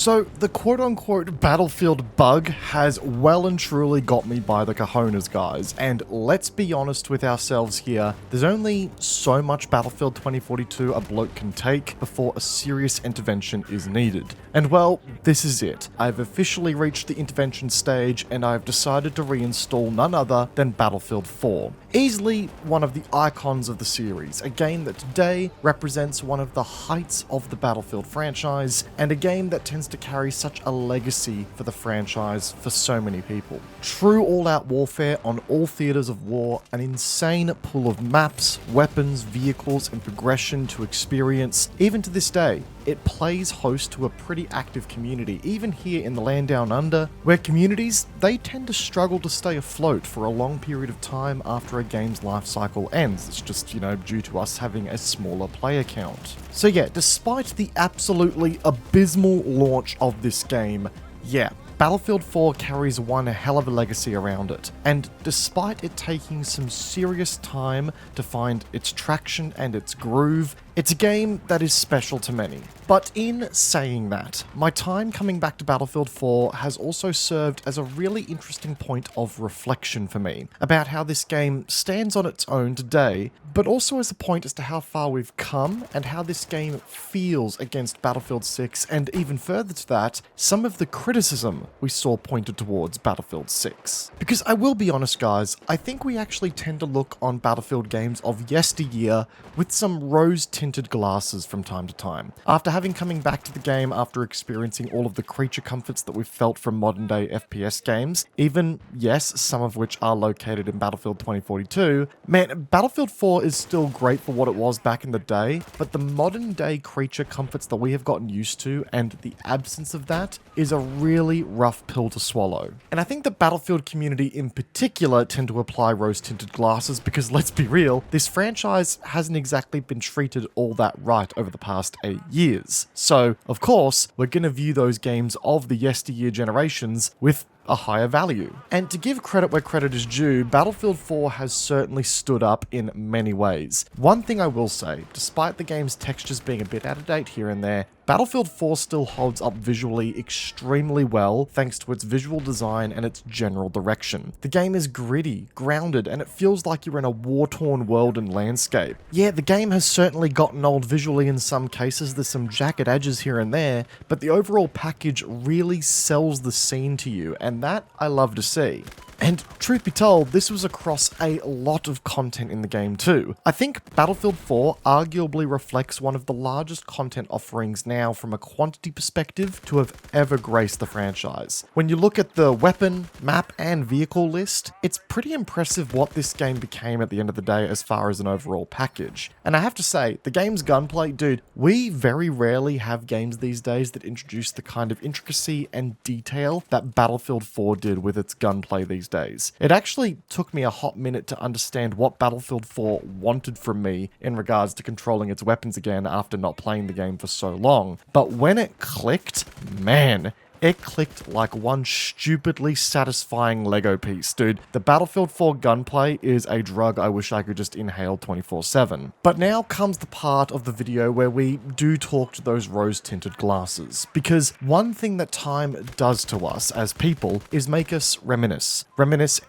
So, the quote-unquote Battlefield bug has well and truly got me by the cojones, guys, and let's be honest with ourselves here, there's only so much Battlefield 2042 a bloke can take before a serious intervention is needed. And well, this is it. I've officially reached the intervention stage, and I've decided to reinstall none other than Battlefield 4. Easily one of the icons of the series, a game that today represents one of the heights of the Battlefield franchise, and a game that tends to carry such a legacy for the franchise for so many people. True all-out warfare on all theaters of war, an insane pool of maps, weapons, vehicles, and progression to experience. Even to this day, it plays host to a pretty active community, even here in the land down under, where communities, they tend to struggle to stay afloat for a long period of time after a game's life cycle ends. It's just, due to us having a smaller player count. So yeah, despite the absolutely abysmal launch of this game, Battlefield 4 carries one hell of a legacy around it, and despite it taking some serious time to find its traction and its groove, it's a game that is special to many. But in saying that, my time coming back to Battlefield 4 has also served as a really interesting point of reflection for me about how this game stands on its own today, but also as a point as to how far we've come and how this game feels against Battlefield 6, and even further to that, some of the criticism we saw pointed towards Battlefield 6. Because I will be honest, guys, I think we actually tend to look on Battlefield games of yesteryear with some rose-tinted glasses from time to time. After coming back to the game after experiencing all of the creature comforts that we've felt from modern-day FPS games, even, yes, some of which are located in Battlefield 2042, man, Battlefield 4 is still great for what it was back in the day, but the modern-day creature comforts that we have gotten used to, and the absence of that, is a really rough pill to swallow. And I think the Battlefield community in particular tend to apply rose-tinted glasses because, let's be real, this franchise hasn't exactly been treated all that right over the past 8 years. So, of course, we're going to view those games of the yesteryear generations with a higher value. And to give credit where credit is due, Battlefield 4 has certainly stood up in many ways. One thing I will say, despite the game's textures being a bit out of date here and there, Battlefield 4 still holds up visually extremely well thanks to its visual design and its general direction. The game is gritty, grounded, and it feels like you're in a war-torn world and landscape. Yeah, the game has certainly gotten old visually in some cases, there's some jagged edges here and there, but the overall package really sells the scene to you, and that I love to see. And truth be told, this was across a lot of content in the game too. I think Battlefield 4 arguably reflects one of the largest content offerings now from a quantity perspective to have ever graced the franchise. When you look at the weapon, map, and vehicle list, it's pretty impressive what this game became at the end of the day as far as an overall package. And I have to say, the game's gunplay, dude, we very rarely have games these days that introduce the kind of intricacy and detail that Battlefield 4 did with its gunplay these days. It actually took me a hot minute to understand what Battlefield 4 wanted from me in regards to controlling its weapons again after not playing the game for so long. But when it clicked, man, it clicked like one stupidly satisfying Lego piece, dude. The Battlefield 4 gunplay is a drug I wish I could just inhale 24/7. But now comes the part of the video where we do talk to those rose-tinted glasses. Because one thing that time does to us as people is make us reminisce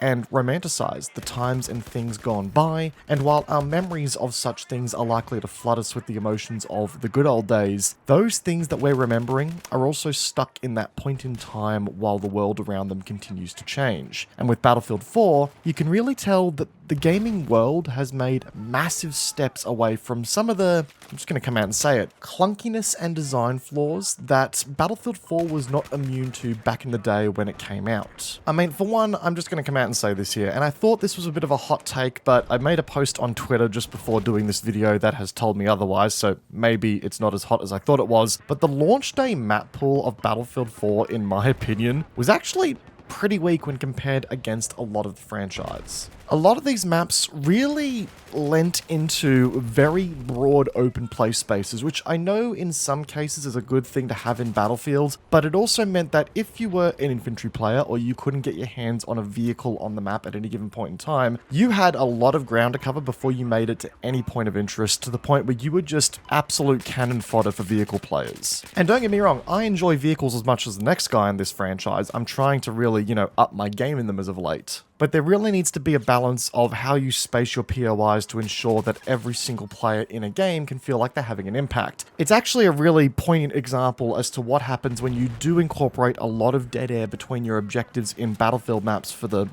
and romanticize the times and things gone by, and while our memories of such things are likely to flood us with the emotions of the good old days, those things that we're remembering are also stuck in that point in time while the world around them continues to change. And with Battlefield 4, you can really tell that the gaming world has made massive steps away from some of the, I'm just going to come out and say it, clunkiness and design flaws that Battlefield 4 was not immune to back in the day when it came out. I mean, for one, I'm just going to come out and say this here, and I thought this was a bit of a hot take, but I made a post on Twitter just before doing this video that has told me otherwise, so maybe it's not as hot as I thought it was, but the launch day map pool of Battlefield 4, in my opinion, was actually pretty weak when compared against a lot of the franchise. A lot of these maps really lent into very broad open play spaces, which I know in some cases is a good thing to have in Battlefield, but it also meant that if you were an infantry player or you couldn't get your hands on a vehicle on the map at any given point in time, you had a lot of ground to cover before you made it to any point of interest, to the point where you were just absolute cannon fodder for vehicle players. And don't get me wrong, I enjoy vehicles as much as the next guy in this franchise. I'm trying to really, up my game in them as of late. But there really needs to be a balance of how you space your POIs to ensure that every single player in a game can feel like they're having an impact. It's actually a really poignant example as to what happens when you do incorporate a lot of dead air between your objectives in Battlefield maps for the,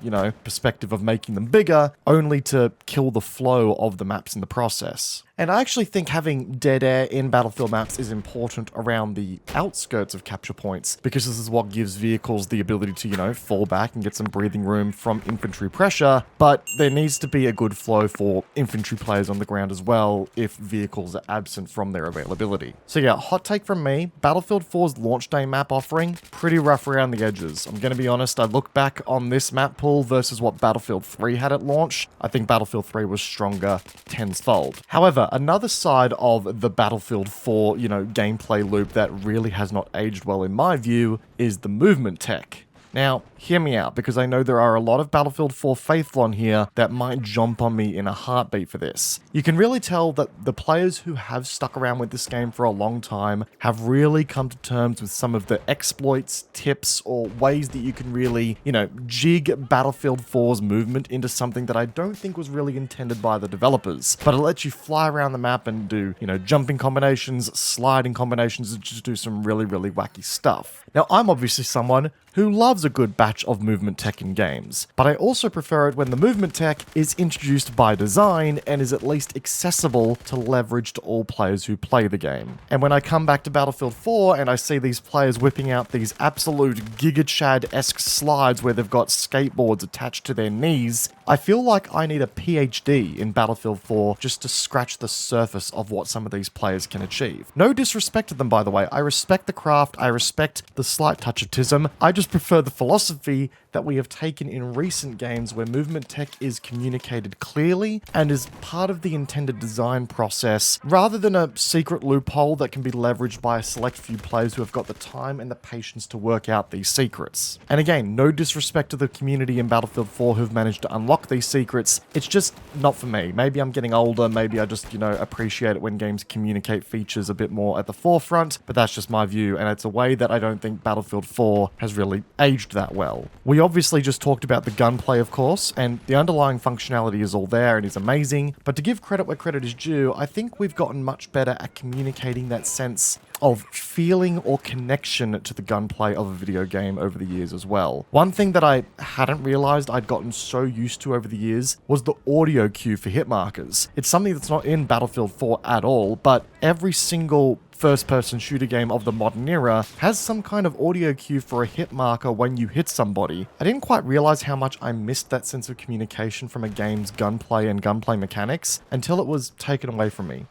perspective of making them bigger, only to kill the flow of the maps in the process. And I actually think having dead air in Battlefield maps is important around the outskirts of capture points, because this is what gives vehicles the ability to, fall back and get some breathing room from infantry pressure, but there needs to be a good flow for infantry players on the ground as well if vehicles are absent from their availability. So yeah, hot take from me, Battlefield 4's launch day map offering, pretty rough around the edges. I'm going to be honest, I look back on this map pool versus what Battlefield 3 had at launch. I think Battlefield 3 was stronger tenfold. However, another side of the Battlefield 4, gameplay loop that really has not aged well in my view is the movement tech. Now, hear me out, because I know there are a lot of Battlefield 4 faithful on here that might jump on me in a heartbeat for this. You can really tell that the players who have stuck around with this game for a long time have really come to terms with some of the exploits, tips, or ways that you can really, jig Battlefield 4's movement into something that I don't think was really intended by the developers. But it lets you fly around the map and do, jumping combinations, sliding combinations, and just do some really, really wacky stuff. Now, I'm obviously someone who loves a good batch of movement tech in games, but I also prefer it when the movement tech is introduced by design and is at least accessible to leverage to all players who play the game. And when I come back to Battlefield 4 and I see these players whipping out these absolute Giga Chad-esque slides where they've got skateboards attached to their knees, I feel like I need a PhD in Battlefield 4 just to scratch the surface of what some of these players can achieve. No disrespect to them, by the way. I respect the craft, I respect the slight touch of tism. I just prefer the philosophy that we have taken in recent games where movement tech is communicated clearly and is part of the intended design process, rather than a secret loophole that can be leveraged by a select few players who have got the time and the patience to work out these secrets. And again, no disrespect to the community in Battlefield 4 who've managed to unlock these secrets, it's just not for me. Maybe I'm getting older, maybe I just, appreciate it when games communicate features a bit more at the forefront, but that's just my view, and it's a way that I don't think Battlefield 4 has really aged that well. We obviously just talked about the gunplay, of course, and the underlying functionality is all there and is amazing, but to give credit where credit is due, I think we've gotten much better at communicating that sense of feeling or connection to the gunplay of a video game over the years as well. One thing that I hadn't realized I'd gotten so used to over the years was the audio cue for hit markers. It's something that's not in Battlefield 4 at all, but every single first-person shooter game of the modern era has some kind of audio cue for a hit marker when you hit somebody. I didn't quite realize how much I missed that sense of communication from a game's gunplay and gunplay mechanics until it was taken away from me.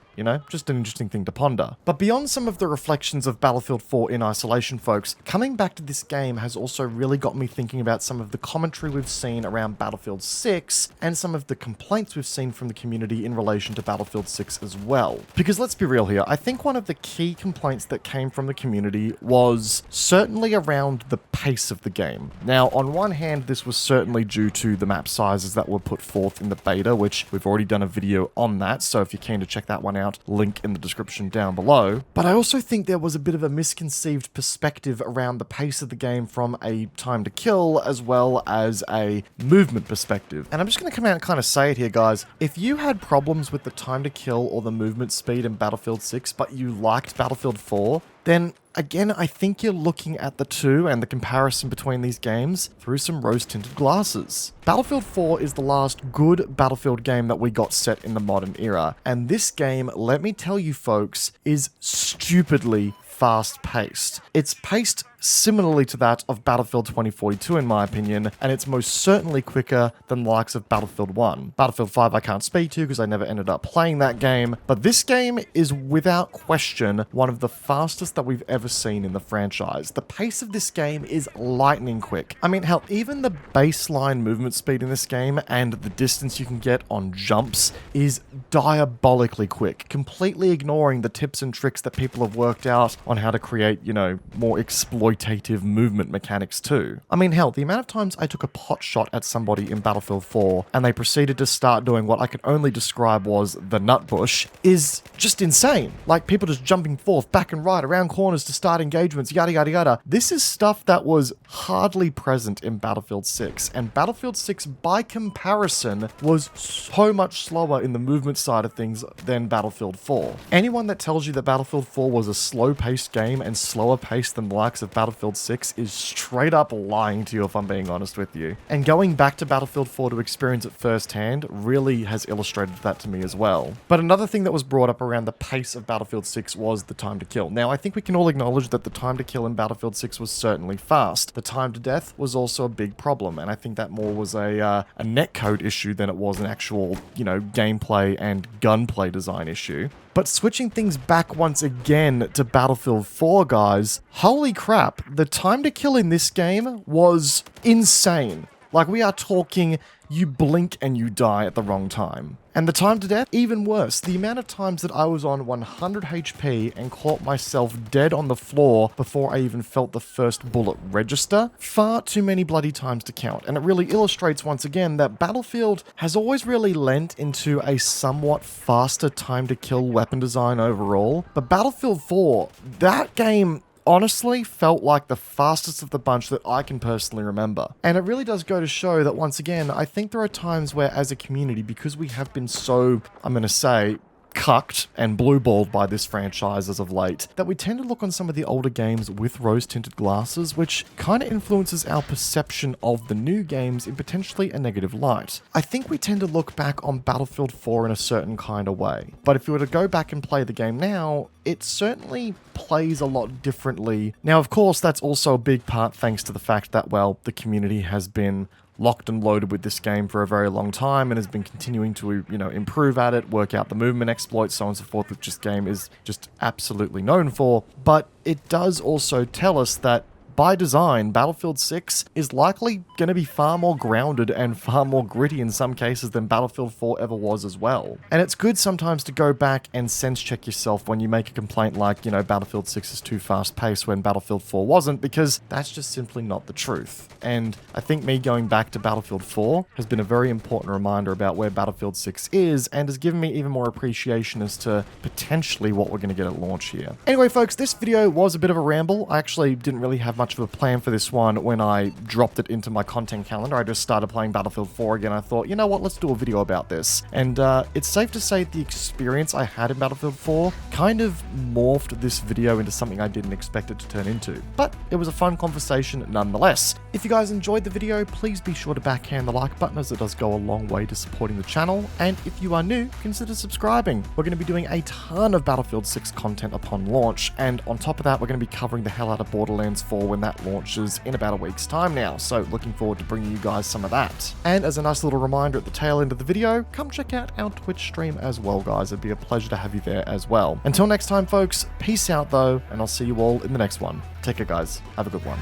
Just an interesting thing to ponder. But beyond some of the reflections of Battlefield 4 in isolation, folks, coming back to this game has also really got me thinking about some of the commentary we've seen around Battlefield 6 and some of the complaints we've seen from the community in relation to Battlefield 6 as well. Because let's be real here, I think one of the key complaints that came from the community was certainly around the pace of the game. Now, on one hand, this was certainly due to the map sizes that were put forth in the beta, which we've already done a video on that, so if you're keen to check that one out, link in the description down below. But I also think there was a bit of a misconceived perspective around the pace of the game from a time to kill as well as a movement perspective. And I'm just going to come out and kind of say it here, guys. If you had problems with the time to kill or the movement speed in Battlefield 6, but you liked Battlefield 4, then again, I think you're looking at the two and the comparison between these games through some rose-tinted glasses. Battlefield 4 is the last good Battlefield game that we got set in the modern era, and this game, let me tell you folks, is stupidly fast-paced. It's paced similarly to that of Battlefield 2042 in my opinion, and it's most certainly quicker than the likes of Battlefield 1. Battlefield 5 I can't speak to because I never ended up playing that game, but this game is without question one of the fastest that we've ever seen in the franchise. The pace of this game is lightning quick. I mean, hell, even the baseline movement speed in this game and the distance you can get on jumps is diabolically quick, completely ignoring the tips and tricks that people have worked out on how to create, you know, more exploitative movement mechanics too. I mean, hell, the amount of times I took a pot shot at somebody in Battlefield 4 and they proceeded to start doing what I can only describe was the nut bush is just insane. Like people just jumping forth, back and right, around corners to start engagements, yada yada yada. This is stuff that was hardly present in Battlefield 6, and Battlefield 6 by comparison was so much slower in the movement side of things than Battlefield 4. Anyone that tells you that Battlefield 4 was a slow-paced game and slower paced than the likes of Battlefield 6 is straight up lying to you, if I'm being honest with you. And going back to Battlefield 4 to experience it firsthand really has illustrated that to me as well. But another thing that was brought up around the pace of Battlefield 6 was the time to kill. Now, I think we can all acknowledge that the time to kill in Battlefield 6 was certainly fast. The time to death was also a big problem, and I think that more was a netcode issue than it was an actual, you know, gameplay and gunplay design issue. But switching things back once again to Battlefield 4, guys, holy crap, the time to kill in this game was insane. Like, we are talking, you blink and you die at the wrong time. And the time to death, even worse. The amount of times that I was on 100 HP and caught myself dead on the floor before I even felt the first bullet register, far too many bloody times to count. And it really illustrates once again that Battlefield has always really lent into a somewhat faster time to kill weapon design overall. But Battlefield 4, that game honestly felt like the fastest of the bunch that I can personally remember. And it really does go to show that once again, I think there are times where as a community, because we have been so, I'm going to say, cucked and blue-balled by this franchise as of late, that we tend to look on some of the older games with rose-tinted glasses, which kind of influences our perception of the new games in potentially a negative light. I think we tend to look back on Battlefield 4 in a certain kind of way, but if you were to go back and play the game now, it certainly plays a lot differently. Now, of course, that's also a big part thanks to the fact that, well, the community has been locked and loaded with this game for a very long time and has been continuing to, you know, improve at it, work out the movement exploits, so on and so forth, which this game is just absolutely known for. But it does also tell us that by design, Battlefield 6 is likely going to be far more grounded and far more gritty in some cases than Battlefield 4 ever was as well. And it's good sometimes to go back and sense check yourself when you make a complaint like, you know, Battlefield 6 is too fast paced when Battlefield 4 wasn't, because that's just simply not the truth. And I think me going back to Battlefield 4 has been a very important reminder about where Battlefield 6 is and has given me even more appreciation as to potentially what we're going to get at launch here. Anyway, folks, this video was a bit of a ramble. I actually didn't really have much of a plan for this one when I dropped it into my content calendar. I just started playing Battlefield 4 again. I thought, you know what, let's do a video about this. And it's safe to say the experience I had in Battlefield 4 kind of morphed this video into something I didn't expect it to turn into. But it was a fun conversation nonetheless. If you guys enjoyed the video, please be sure to backhand the like button, as it does go a long way to supporting the channel. And if you are new, consider subscribing. We're going to be doing a ton of Battlefield 6 content upon launch, and on top of that, we're going to be covering the hell out of Borderlands 4 when that launches in about a week's time now, so looking forward to bringing you guys some of that. And as a nice little reminder at the tail end of the video, come check out our Twitch stream as well, guys. It'd be a pleasure to have you there as well. Until next time, folks, peace out though, and I'll see you all in the next one. Take care, guys. Have a good one.